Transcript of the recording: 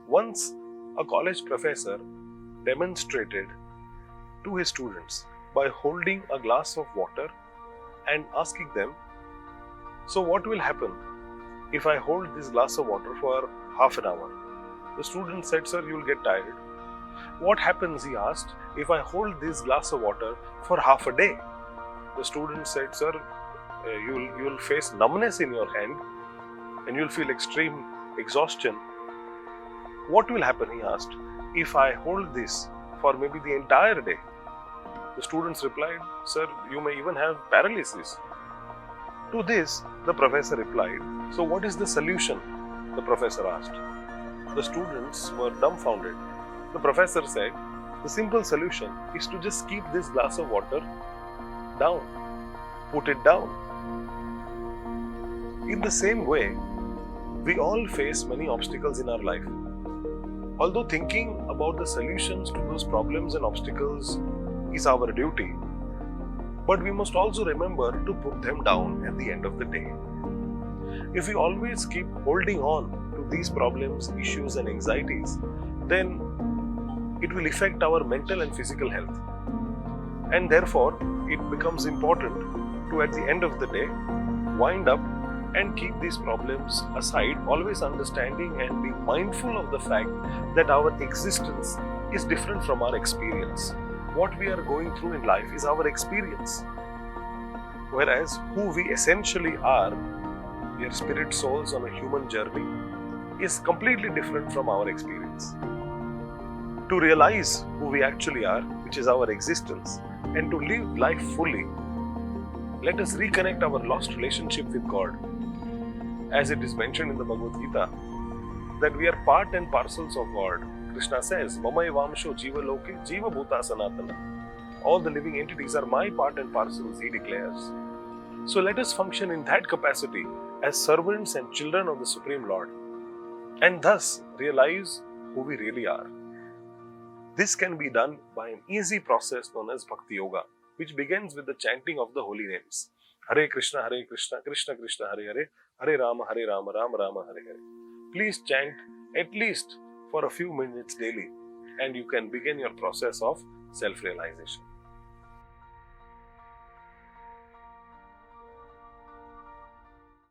Once, a college professor demonstrated to his students by holding a glass of water and asking them, "So, what will happen if I hold this glass of water for half an hour?" The student said, "Sir, you'll get tired." "What happens," he asked, "if I hold this glass of water for half a day?" The student said, "Sir, you'll face numbness in your hand and you'll feel extreme exhaustion." "What will happen," he asked, "if I hold this for maybe the entire day?" The students replied, "Sir, you may even have paralysis." To this, the professor replied, "So what is the solution?" the professor asked. The students were dumbfounded. The professor said, "The simple solution is to just keep this glass of water down. Put it down." In the same way, we all face many obstacles in our life. Although thinking about the solutions to those problems and obstacles is our duty, but we must also remember to put them down at the end of the day. If we always keep holding on to these problems, issues, and anxieties, then it will affect our mental and physical health. And therefore, it becomes important to, at the end of the day, wind up and keep these problems aside, always understanding and being mindful of the fact that our existence is different from our experience. What we are going through in life is our experience. Whereas who we essentially are, we are spirit souls on a human journey, is completely different from our experience. To realize who we actually are, which is our existence, and to live life fully, let us reconnect our lost relationship with God. As it is mentioned in the Bhagavad Gita, that we are part and parcels of God. Krishna says, "Mamai vamsho jiva loke jiva bhuta sanatana." All the living entities are my part and parcels, he declares. So let us function in that capacity as servants and children of the Supreme Lord, and thus realize who we really are. This can be done by an easy process known as Bhakti Yoga, which begins with the chanting of the holy names. Hare Krishna, Krishna Krishna, Hare Hare, Hare Rama, Rama Rama, Hare Hare. Please chant at least for a few minutes daily, and you can begin your process of self-realization.